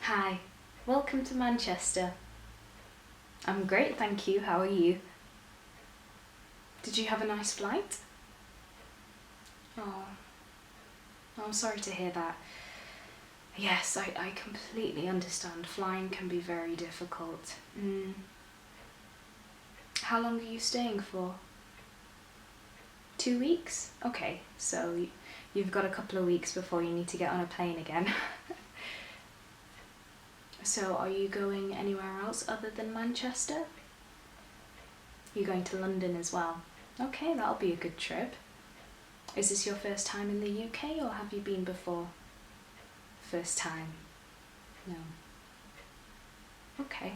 Hi, welcome to Manchester. I'm great, thank you. How are you? Did you have a nice flight? Oh, I'm sorry to hear that. Yes, I completely understand. Flying can be very difficult. How long are you staying for? 2 weeks? Okay, so you've got a couple of weeks before you need to get on a plane again. So are you going anywhere else other than Manchester? You're going to London as well. Okay, that'll be a good trip. Is this your first time in the UK or have you been before? First time? No. Okay.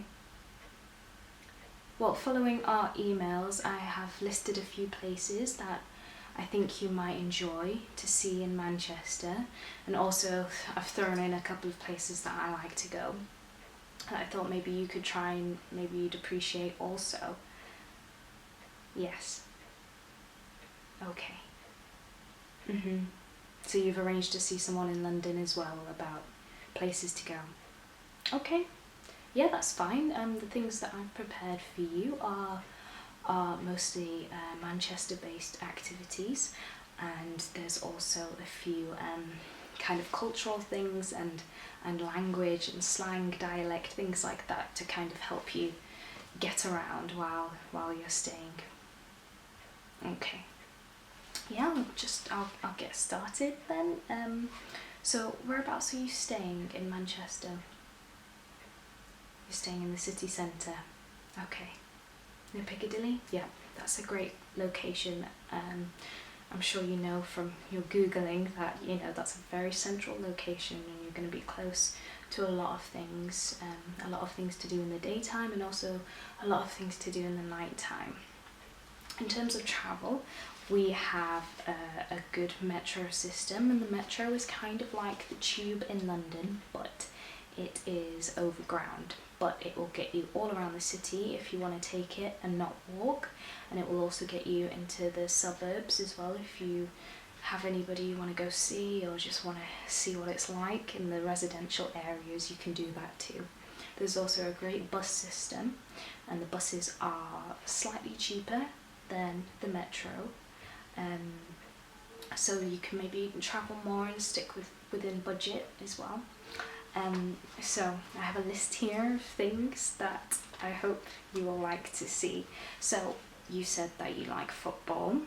Well, following our emails, I have listed a few places that I think you might enjoy to see in Manchester, and also I've thrown in a couple of places that I like to go that I thought maybe you could try and maybe you'd appreciate also. Yes. Okay. So you've arranged to see someone in London as well about places to go. Okay. Yeah, that's fine. The things that I've prepared for you are mostly Manchester-based activities, and there's also a few kind of cultural things and language and slang, dialect, things like that to kind of help you get around while you're staying. Okay. Yeah, I'll get started then. So whereabouts are you staying in Manchester? You're staying in the city centre. Okay. Near Piccadilly? Yeah, that's a great location. I'm sure you know from your Googling that, that's a very central location and you're going to be close to a lot of things to do in the daytime and also a lot of things to do in the night time. In terms of travel, we have a good metro system, and the metro is kind of like the tube in London, but it is overground. But it will get you all around the city if you want to take it and not walk, and it will also get you into the suburbs as well if you have anybody you want to go see or just want to see what it's like in the residential areas. You can do that too. There's also a great bus system, and the buses are slightly cheaper than the metro, so you can maybe travel more and stick within budget as well. So I have a list here of things that I hope you will like to see. So you said that you like football.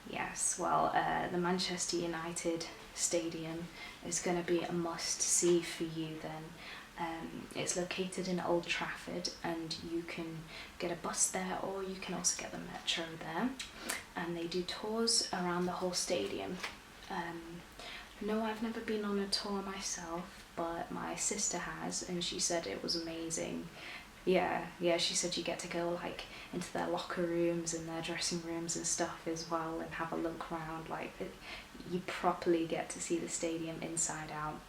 Yes, well, the Manchester United Stadium is going to be a must-see for you then. It's located in Old Trafford, and you can get a bus there or you can also get the metro there, and they do tours around the whole stadium. No, I've never been on a tour myself, but my sister has, and she said it was amazing. Yeah, she said you get to go like into their locker rooms and their dressing rooms and stuff as well and have a look around, you properly get to see the stadium inside out.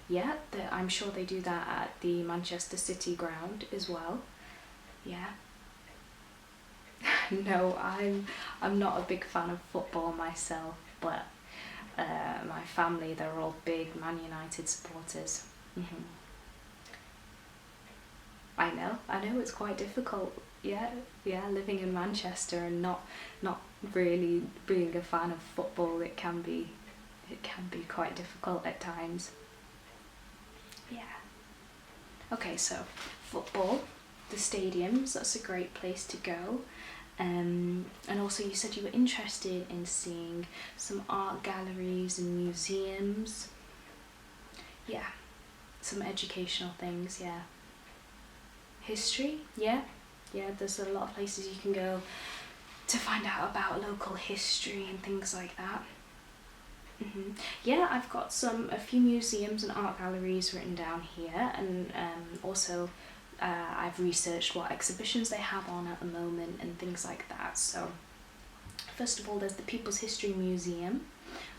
Yeah, I'm sure they do that at the Manchester City ground as well. Yeah. No, I'm not a big fan of football myself, but my family, they're all big Man United supporters. I know it's quite difficult. Yeah, living in Manchester and not really being a fan of football, it can be quite difficult at times. Yeah. Okay, so football, the stadiums, that's a great place to go. And also you said you were interested in seeing some art galleries and museums. Yeah, some educational things, yeah. History, yeah, there's a lot of places you can go to find out about local history and things like that. Yeah, I've got a few museums and art galleries written down here, and also I've researched what exhibitions they have on at the moment and things like that. So first of all, there's the People's History Museum,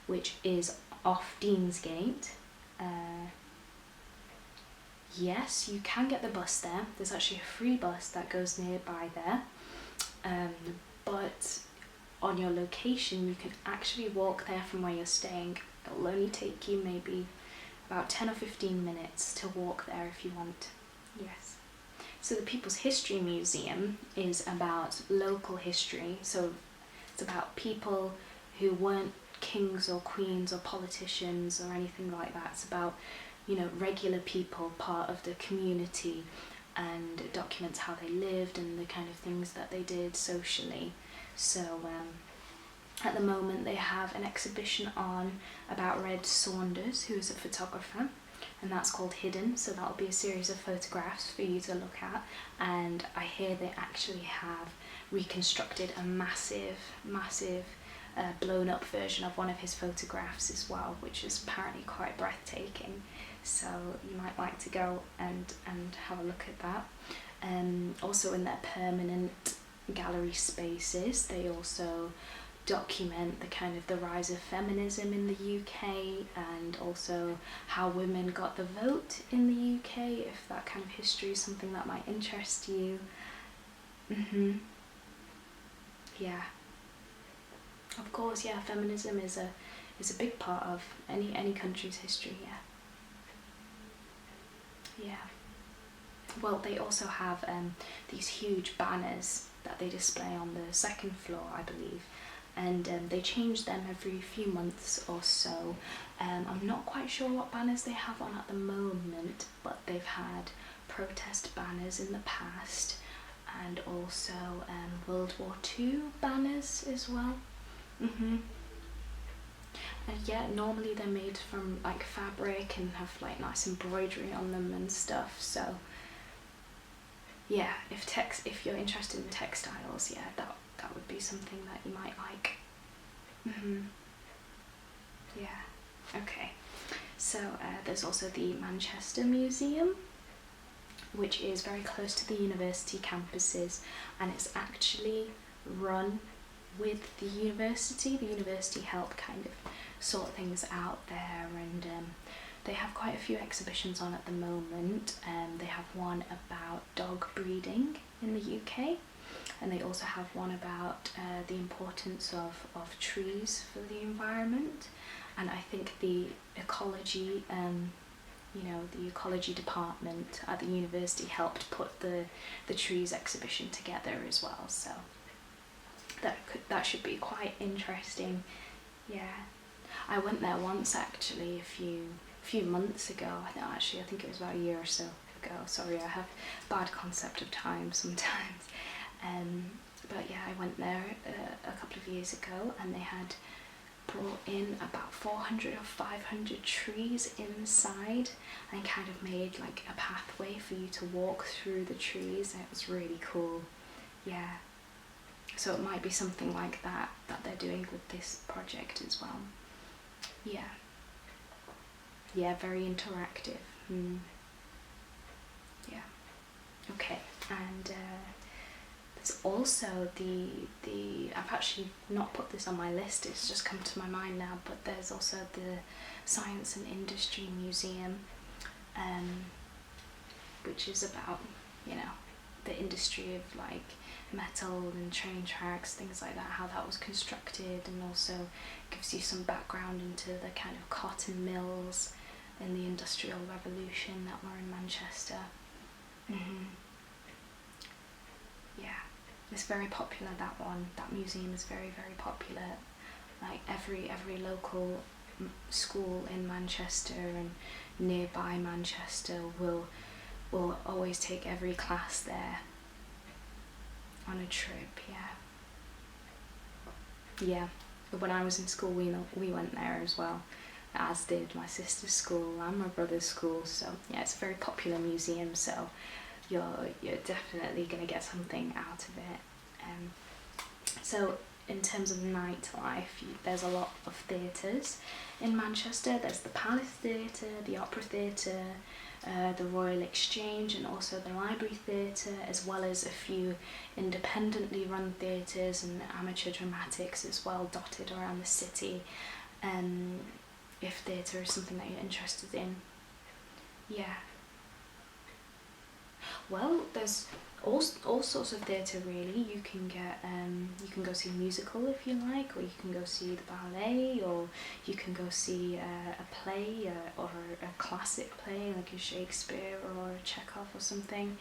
which is off Deansgate. Yes, you can get the bus there. There's actually a free bus that goes nearby there, but on your location you can actually walk there from where you're staying. It'll only take you maybe about 10 or 15 minutes to walk there if you want. Yes. So the People's History Museum is about local history, so it's about people who weren't kings or queens or politicians or anything like that. It's about, you know, regular people, part of the community, and it documents how they lived and the kind of things that they did socially. So at the moment they have an exhibition on about Red Saunders, who is a photographer, and that's called Hidden, so that'll be a series of photographs for you to look at. And I hear they actually have reconstructed a massive blown up version of one of his photographs as well, which is apparently quite breathtaking, so you might like to go and have a look at that. Also in their permanent gallery spaces they also document the kind of the rise of feminism in the UK, and also how women got the vote in the UK, if that kind of history is something that might interest you. Yeah, of course, yeah, feminism is a big part of any country's history. Yeah. Well, they also have these huge banners that they display on the second floor, I believe, and they change them every few months or so. I'm not quite sure what banners they have on at the moment, but they've had protest banners in the past, and also World War II banners as well. And yeah, normally they're made from like fabric and have like nice embroidery on them and stuff, so yeah, if you're interested in textiles, yeah, that would be something that you might like. Yeah, okay. So there's also the Manchester Museum, which is very close to the university campuses, and it's actually run with the university. The university help kind of sort things out there, and they have quite a few exhibitions on at the moment. They have one about dog breeding in the UK, and they also have one about the importance of trees for the environment. And I think the ecology, the ecology department at the university helped put the trees exhibition together as well, so that should be quite interesting. Yeah, I went there once actually a few months ago. I think it was about a year or so ago. Sorry, I have bad concept of time sometimes. But yeah, I went there a couple of years ago, and they had brought in about 400 or 500 trees inside, and kind of made like a pathway for you to walk through the trees, and it was really cool. Yeah, so it might be something like that they're doing with this project as well. Yeah, very interactive. Yeah, okay. And there's also the I've actually not put this on my list, it's just come to my mind now, but there's also the Science and Industry Museum, which is about, the industry of like metal and train tracks, things like that, how that was constructed, and also gives you some background into the kind of cotton mills in the Industrial Revolution that were in Manchester. Yeah, it's very popular, that museum is very, very popular. Like every local school in Manchester and nearby Manchester will always take every class there on a trip. Yeah, when I was in school we went there as well, as did my sister's school and my brother's school. So yeah, it's a very popular museum, so you're definitely going to get something out of it. So in terms of nightlife, there's a lot of theatres in Manchester. There's the Palace Theatre, the Opera Theatre, the Royal Exchange, and also the Library Theatre, as well as a few independently run theatres and amateur dramatics as well, dotted around the city, if theatre is something that you're interested in. Yeah. Well, there's all sorts of theatre really. You can go see a musical if you like, or you can go see the ballet, or you can go see a play, or a classic play like a Shakespeare or a Chekhov or something.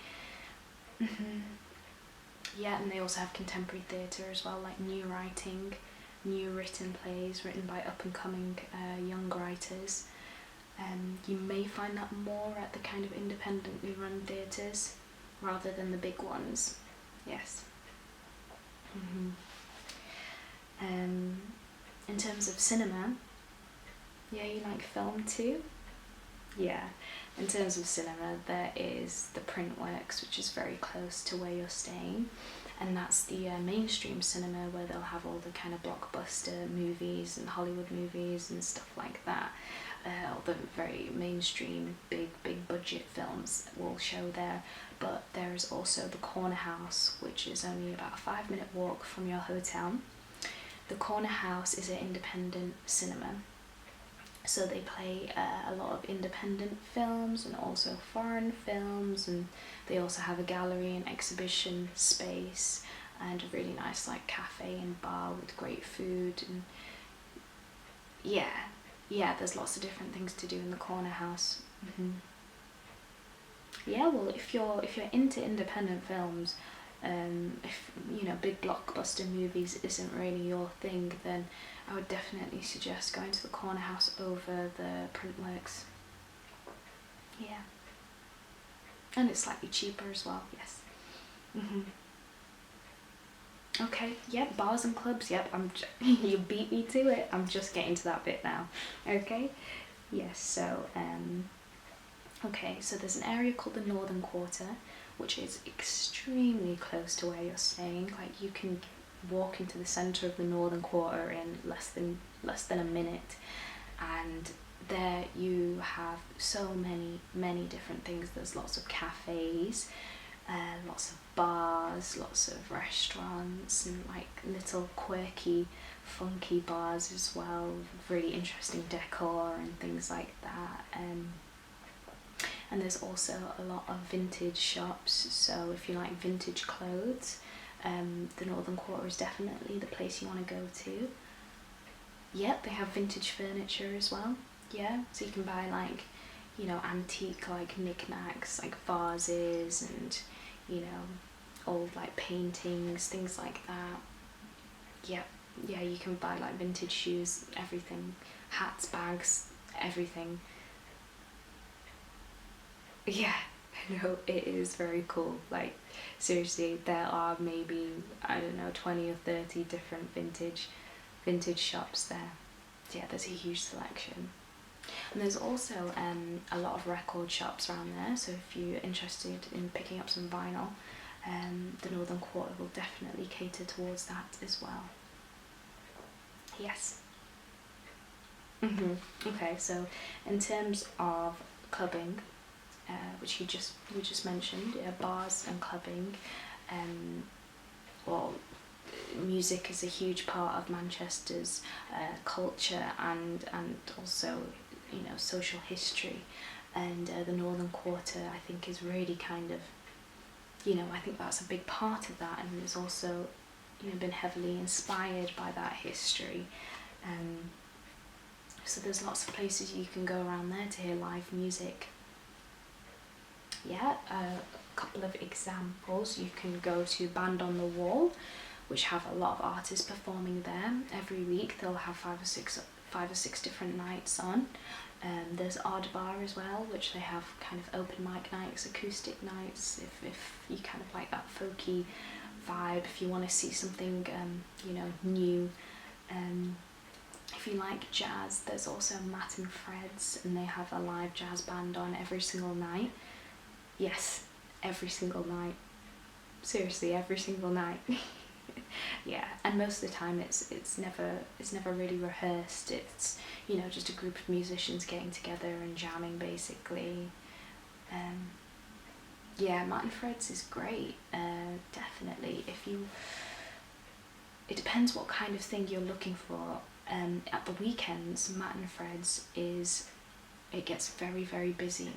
Yeah, and they also have contemporary theatre as well, like new written plays written by up and coming young writers. You may find that more at the kind of independently run theatres rather than the big ones. Yes. In terms of cinema, yeah, you like film too? Yeah. In terms of cinema, there is the Printworks, which is very close to where you're staying, and that's the mainstream cinema where they'll have all the kind of blockbuster movies and Hollywood movies and stuff like that. All the very mainstream, big budget films will show there. But there is also the Corner House, which is only about a 5-minute walk from your hotel. The Corner House is an independent cinema. So they play a lot of independent films and also foreign films, and they also have a gallery and exhibition space and a really nice like cafe and bar with great food. And yeah, there's lots of different things to do in the Corner House. Yeah, well, if you're into independent films, if big blockbuster movies isn't really your thing, then I would definitely suggest going to the Corner House over the Printworks. Yeah, and it's slightly cheaper as well. Yes. Okay. Yep. Bars and clubs. Yep. You beat me to it. I'm just getting to that bit now. Okay. Yes. So okay, so there's an area called the Northern Quarter, which is extremely close to where you're staying. Like, you can walk into the centre of the Northern Quarter in less than a minute, and there you have so many different things. There's lots of cafes, lots of bars, lots of restaurants, and like little quirky, funky bars as well, with really interesting decor and things like that. And there's also a lot of vintage shops, so if you like vintage clothes, the Northern Quarter is definitely the place you want to go to. Yep, they have vintage furniture as well. Yeah, so you can buy like, antique like knickknacks, like vases and, old like paintings, things like that. Yep, yeah, you can buy like vintage shoes, everything, hats, bags, everything. Yeah, no, it is very cool. Like, seriously, there are maybe, I don't know, 20 or 30 different vintage shops there. So yeah, there's a huge selection. And there's also a lot of record shops around there, so if you're interested in picking up some vinyl, the Northern Quarter will definitely cater towards that as well. Yes. Okay, so in terms of clubbing, which you just mentioned, bars and clubbing, well, music is a huge part of Manchester's culture and also social history, and the Northern Quarter, I think, is really kind of, I think that's a big part of that, and it's also been heavily inspired by that history. So there's lots of places you can go around there to hear live music. Yeah, a couple of examples. You can go to Band on the Wall, which have a lot of artists performing there. Every week they'll have five or six different nights on. There's Odd Bar as well, which they have kind of open mic nights, acoustic nights, if you kind of like that folky vibe, if you want to see something new. If you like jazz, there's also Matt and Fred's, and they have a live jazz band on every single night. Yes, every single night. Seriously, every single night. Yeah, and most of the time it's never really rehearsed. It's just a group of musicians getting together and jamming, basically. Yeah, Matt and Fred's is great. Definitely. It depends what kind of thing you're looking for. At the weekends, Matt and Fred's it gets very, very busy.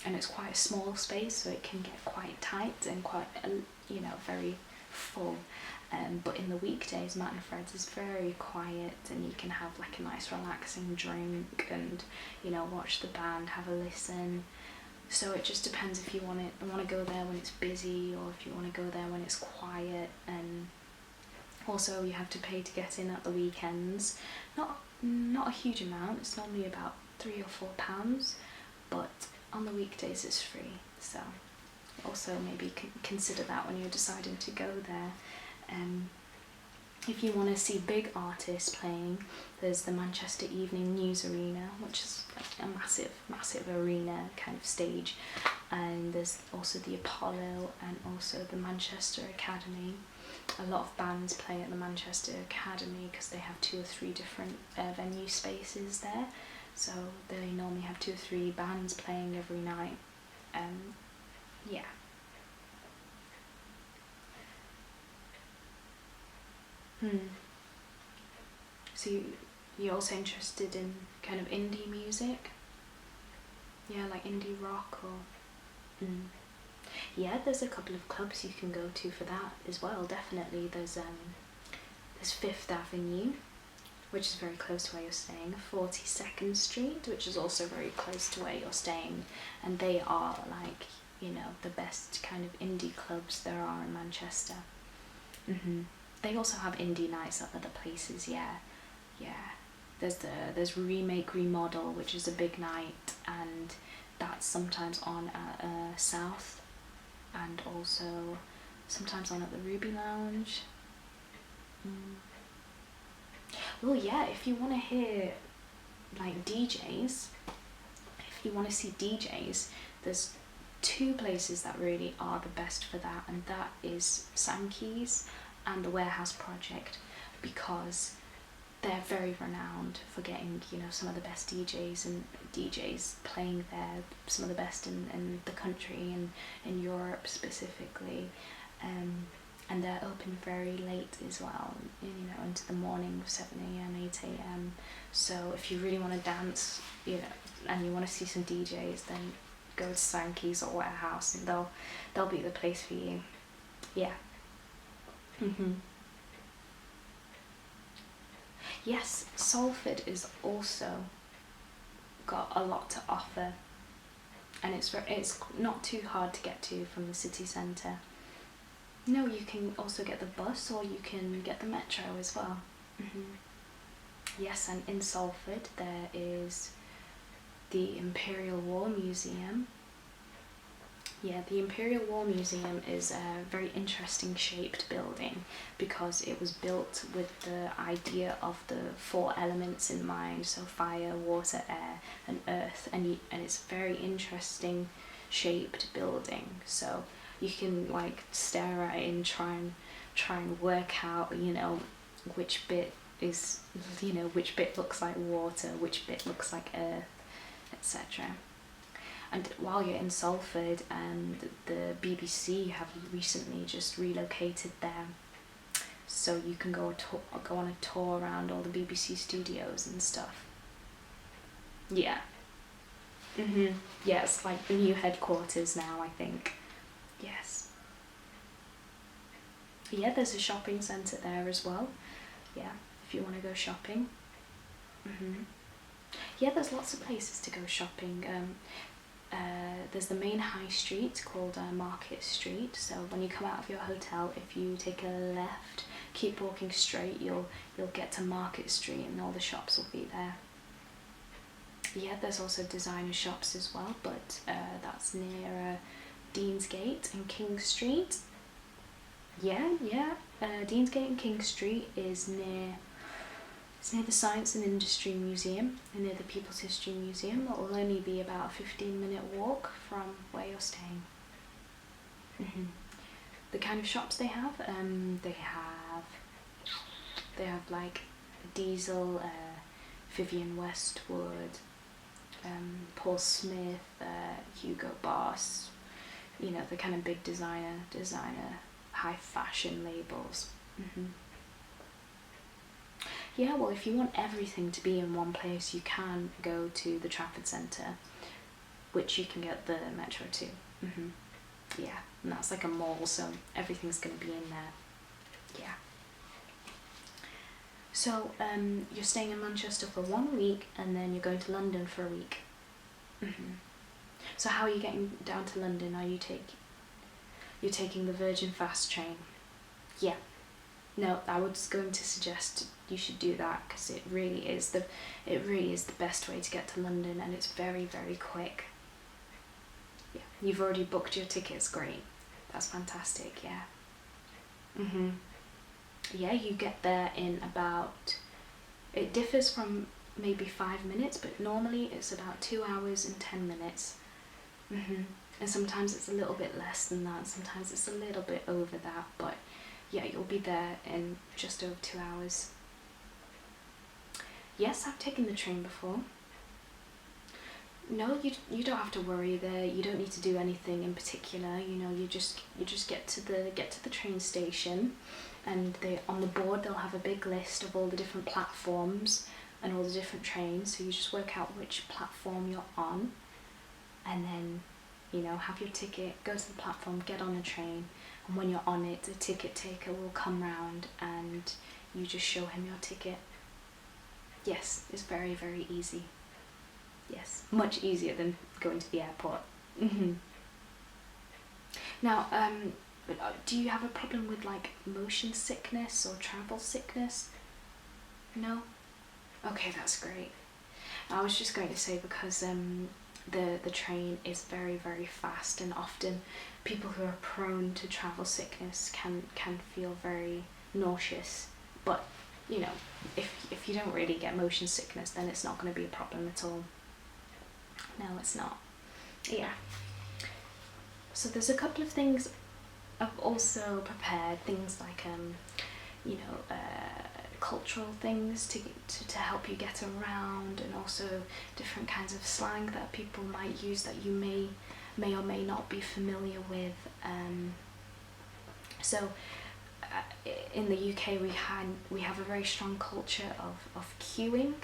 and it's quite a small space, so it can get quite tight and quite, you know, very full. But in the weekdays, Matt and Fred's is very quiet, and you can have like a nice relaxing drink and, you know, watch the band, have a listen. So it just depends if you want to go there when it's busy, or if you want to go there when it's quiet. And also you have to pay to get in at the weekends. Not a huge amount. It's normally about £3 or £4, but on the weekdays it's free. So also maybe consider that when you're deciding to go there. If you want to see big artists playing, there's the Manchester Evening News Arena, which is like a massive arena kind of stage, and there's also the Apollo and also the Manchester Academy. A lot of bands play at the Manchester Academy because they have 2 or 3 different venue spaces there, so they normally have 2 or 3 bands playing every night. Yeah. So you're also interested in kind of indie music? Yeah, like indie rock or... Yeah, there's a couple of clubs you can go to for that as well, definitely. There's 5th Avenue, which is very close to where you're staying, 42nd Street, which is also very close to where you're staying, and they are like, you know, the best kind of indie clubs there are in Manchester. They also have indie nights at other places, yeah. There's Remake Remodel, which is a big night, and that's sometimes on at South, and also sometimes on at the Ruby Lounge. Well, yeah, if you want to hear like DJs, if you want to see DJs, there's 2 places that really are the best for that, and that is Sankey's and the Warehouse Project, because they're very renowned for getting, you know, some of the best DJs playing there, some of the best in the country and in Europe specifically, and they're open very late as well, you know, into the morning, 7 AM, 8 AM. So if you really want to dance, you know, and you want to see some DJs, then go to Sankey's or Warehouse, and they'll be the place for you. Yeah. Yes, Salford is also got a lot to offer, and it's not too hard to get to from the city centre. No, you can also get the bus, or you can get the metro as well. Yes, and in Salford there is the Imperial War Museum. Yeah, the Imperial War Museum is a very interesting shaped building, because it was built with the idea of the 4 elements in mind, so fire, water, air and earth, and it's a very interesting shaped building, so you can like stare at it and try and work out, you know, which bit is, you know, which bit looks like water, which bit looks like earth, etc. And while you're in Salford, the BBC have recently just relocated there, so you can go on a tour around all the BBC studios and stuff. Yeah. Yeah, it's like the new headquarters now, I think. Yes. Yeah, there's a shopping centre there as well. Yeah, if you want to go shopping. Yeah, there's lots of places to go shopping. There's the main high street called Market Street, so when you come out of your hotel, if you take a left, keep walking straight, you'll get to Market Street, and all the shops will be there. Yeah, there's also designer shops as well, but that's near Deansgate and King Street. Yeah, Deansgate and King Street is near the Science and Industry Museum and near the People's History Museum. It will only be about a 15-minute walk from where you're staying. The kind of shops they have like Diesel, Vivienne Westwood, Paul Smith, Hugo Boss, you know, the kind of big designer high fashion labels. Yeah, well, if you want everything to be in one place, you can go to the Trafford Centre. which you can get the metro to. Yeah, and that's like a mall, so everything's going to be in there. Yeah. So you're staying in Manchester for 1 week, and then you're going to London for a week. So how are you getting down to London? Are you're taking the Virgin Fast train? Yeah. No, I was going to suggest you should do that, because it really is the best way to get to London, and it's very, very quick. Yeah, you've already booked your tickets. Great, that's fantastic. Yeah. Yeah, you get there in about, it differs from maybe 5 minutes, but normally it's about 2 hours and 10 minutes. And sometimes it's a little bit less than that, sometimes it's a little bit over that, but yeah, you'll be there in just over 2 hours. Yes, I've taken the train before. No, you don't have to worry there. You don't need to do anything in particular. You know, you just get to the train station, and on the board they'll have a big list of all the different platforms and all the different trains. So you just work out which platform you're on, and then, you know, have your ticket, go to the platform, get on a train, and when you're on it, the ticket taker will come round and you just show him your ticket. Yes, it's very, very easy. Yes, much easier than going to the airport. Now, do you have a problem with like motion sickness or travel sickness? No? Okay, that's great. I was just going to say, because the train is very, very fast, and often people who are prone to travel sickness can feel very nauseous, but you know, if you don't really get motion sickness, then it's not going to be a problem at all. No, it's not. Yeah. So there's a couple of things I've also prepared, things like you know, cultural things to help you get around, and also different kinds of slang that people might use that you may or may not be familiar with. So in the UK we have a very strong culture of queuing.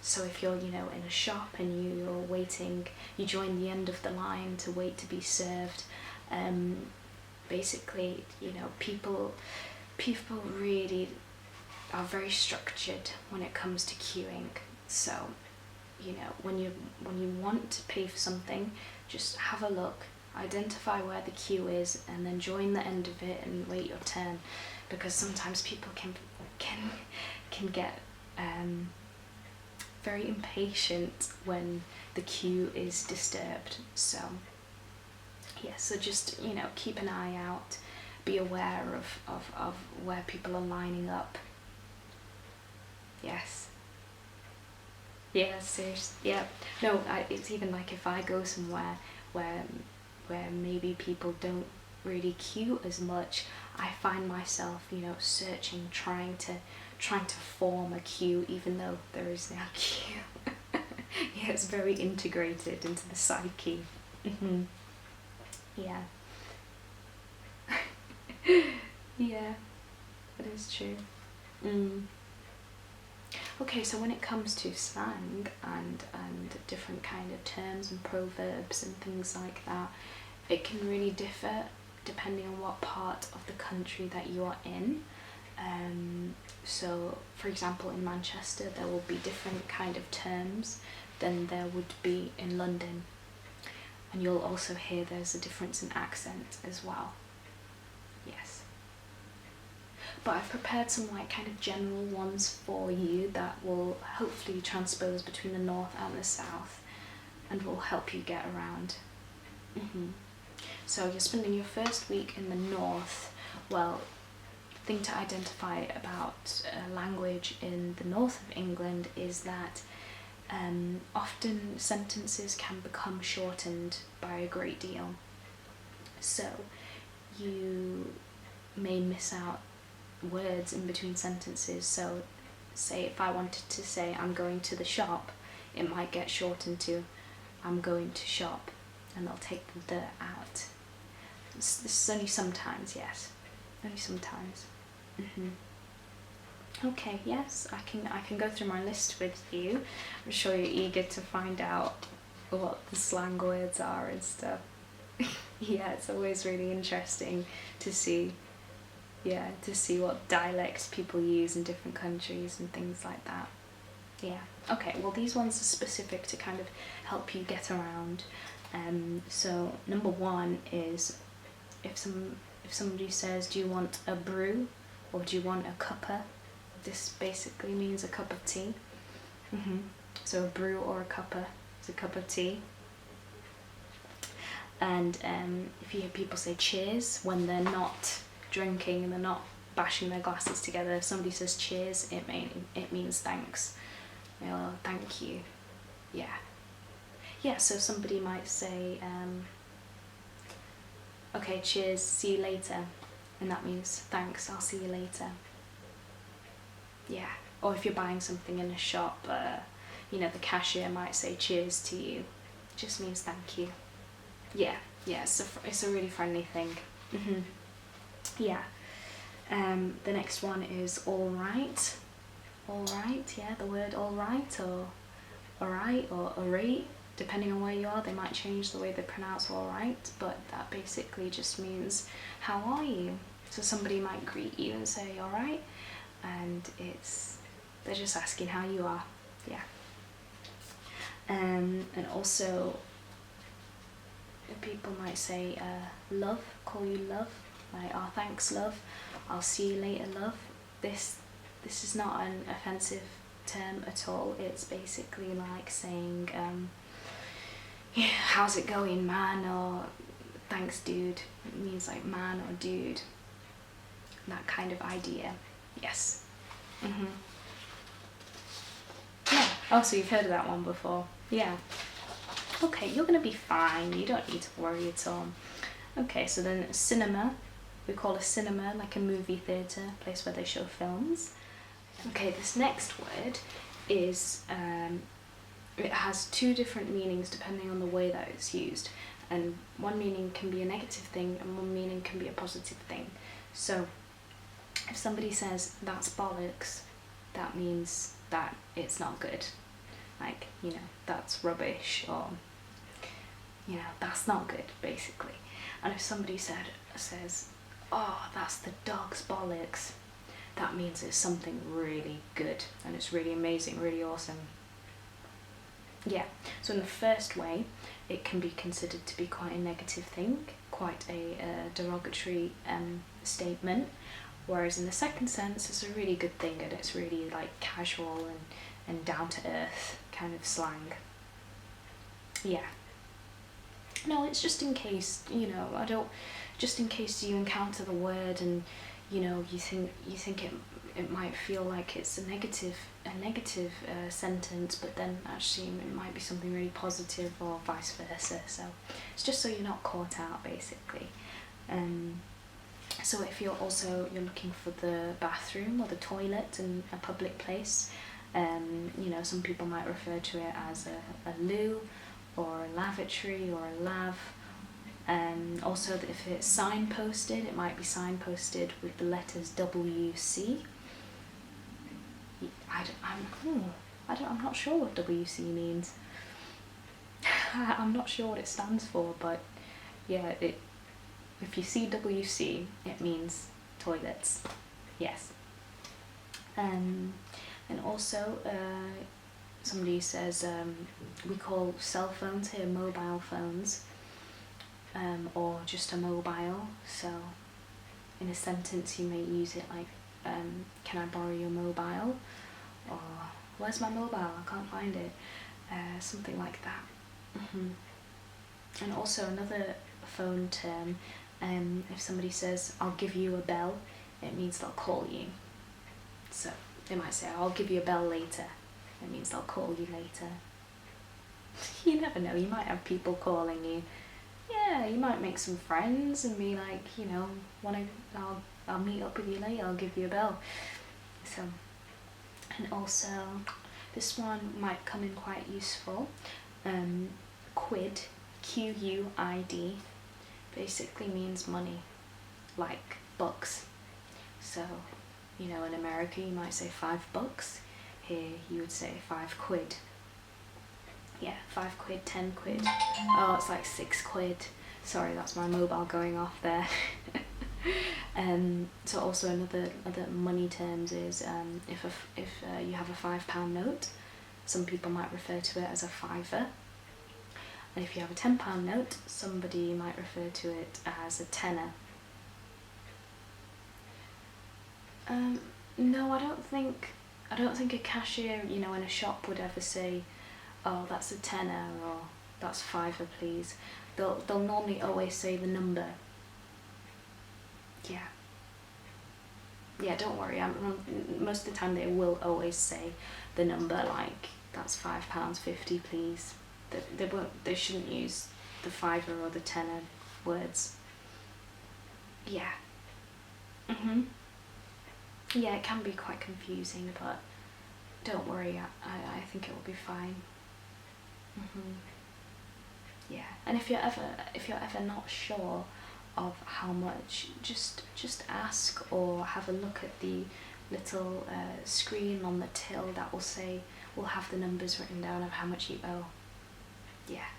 So if you're, you know, in a shop and you're waiting, you join the end of the line to wait to be served. Basically, you know, people really are very structured when it comes to queuing. So, you know, when you want to pay for something, just have a look, identify where the queue is, and then join the end of it and wait your turn, because sometimes people can get very impatient when the queue is disturbed. So yeah, so just, you know, keep an eye out, be aware of where people are lining up. Yes. Yeah, seriously. Yeah. No, it's even like if I go somewhere where maybe people don't really queue as much, I find myself, you know, searching, trying to form a queue, even though there is no queue. Yeah, it's very integrated into the psyche. Yeah. Yeah, that is true. Okay, so when it comes to slang and different kind of terms and proverbs and things like that, it can really differ depending on what part of the country that you are in. So, for example, in Manchester there will be different kind of terms than there would be in London. And you'll also hear there's a difference in accent as well. Yes. But I've prepared some like kind of general ones for you that will hopefully transpose between the north and the south and will help you get around. So you're spending your first week in the north. Well, the thing to identify about language in the north of England is that often sentences can become shortened by a great deal. So you may miss out words in between sentences. So say if I wanted to say I'm going to the shop, it might get shortened to I'm going to shop, and they'll take the out. This is only sometimes, yes. Only sometimes. Okay, yes, I can go through my list with you. I'm sure you're eager to find out what the slang words are and stuff. Yeah, it's always really interesting to see, yeah, to see what dialects people use in different countries and things like that. Yeah, okay, well these ones are specific to kind of help you get around. So number one is if somebody says, do you want a brew or do you want a cuppa? This basically means a cup of tea. So a brew or a cuppa is a cup of tea. And if you hear people say cheers when they're not drinking and they're not bashing their glasses together, if somebody says cheers, it means thanks. Well, thank you. Yeah. Yeah, so somebody might say, okay, cheers, see you later. And that means thanks, I'll see you later. Yeah. Or if you're buying something in a shop, you know, the cashier might say cheers to you. It just means thank you. Yeah, yeah, it's a really friendly thing. Yeah. The next one is alright. Alright, yeah, the word alright or alright or alright, depending on where you are, they might change the way they pronounce alright, but that basically just means how are you? So somebody might greet you and say alright, and they're just asking how you are. Yeah. And also people might say love, call you love, like, oh thanks love, I'll see you later love. This is not an offensive term at all. It's basically like saying yeah, how's it going man, or thanks dude. It means like man or dude, that kind of idea. Yes. Yeah. Oh, so you've heard of that one before. Yeah. Okay, you're gonna be fine, you don't need to worry at all. Okay, so then cinema, we call a cinema like a movie theatre, place where they show films. Okay, this next word is, it has two different meanings depending on the way that it's used, and one meaning can be a negative thing and one meaning can be a positive thing. So if somebody says that's bollocks, that means that it's not good, like, you know, that's rubbish, or, you know, that's not good, basically. And if somebody says, oh, that's the dog's bollocks, that means it's something really good and it's really amazing, really awesome. Yeah, so in the first way, it can be considered to be quite a negative thing, quite a derogatory statement, whereas in the second sense, it's a really good thing and it's really like casual and down to earth kind of slang. Yeah. No, it's just in case, you know, just in case you encounter the word and, you know, you think it might feel like it's a negative sentence, but then actually it might be something really positive, or vice versa. So it's just so you're not caught out, basically. So if you're looking for the bathroom or the toilet in a public place, you know, some people might refer to it as a loo, or a lavatory, or a lav. Also, if it's signposted, it might be signposted with the letters WC. I'm not sure what WC means. I'm not sure what it stands for, but yeah, if you see WC, it means toilets. Yes. And also, somebody says, we call cell phones here mobile phones, or just a mobile. So in a sentence you may use it like, can I borrow your mobile? Or where's my mobile? I can't find it. Something like that. And also another phone term, if somebody says, I'll give you a bell, it means they'll call you. So they might say, I'll give you a bell later. It means they'll call you later. You never know, you might have people calling you. Yeah, you might make some friends and be like, you know, I'll meet up with you later, I'll give you a bell. So, and also, this one might come in quite useful. Quid, Q-U-I-D, basically means money, like bucks. So, you know, in America you might say $5. Here you would say 5 quid. Yeah, 5 quid, 10 quid. Oh, it's like 6 quid. Sorry, that's my mobile going off there. So also other money terms is if you have a £5 note, some people might refer to it as a fiver. And if you have a £10 note, somebody might refer to it as a tenner. No, I don't think a cashier, you know, in a shop would ever say, "Oh, that's a tenner," or "That's fiver, please." They'll normally always say the number. Yeah. Yeah, don't worry. Most of the time they will always say the number, like, "That's £5.50, please." They shouldn't use the fiver or the tenner words. Yeah. Yeah, it can be quite confusing, but don't worry, I think it will be fine. Yeah, and if you're ever not sure of how much, just ask, or have a look at the little screen on the till that will have the numbers written down of how much you owe. Yeah.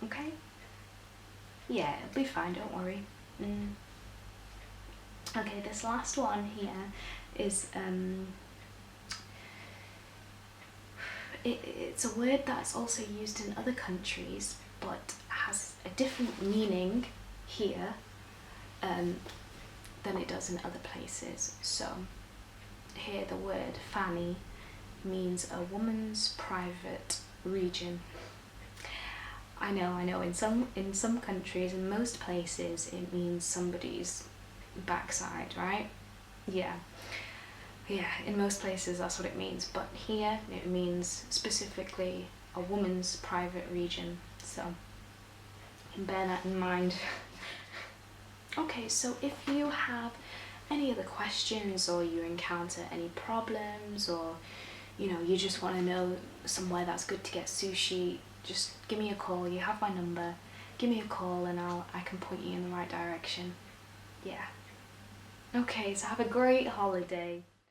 Okay? Yeah, it'll be fine, don't worry. Okay, this last one here is it's a word that's also used in other countries but has a different meaning here than it does in other places. So here the word fanny means a woman's private region. I know, in some countries, in most places, it means somebody's backside, right? Yeah, in most places that's what it means, but here it means specifically a woman's private region, so bear that in mind. Okay, so if you have any other questions, or you encounter any problems, or you know, you just want to know somewhere that's good to get sushi, just give me a call. You have my number. Give me a call and I can point you in the right direction. Yeah. Okay, so have a great holiday.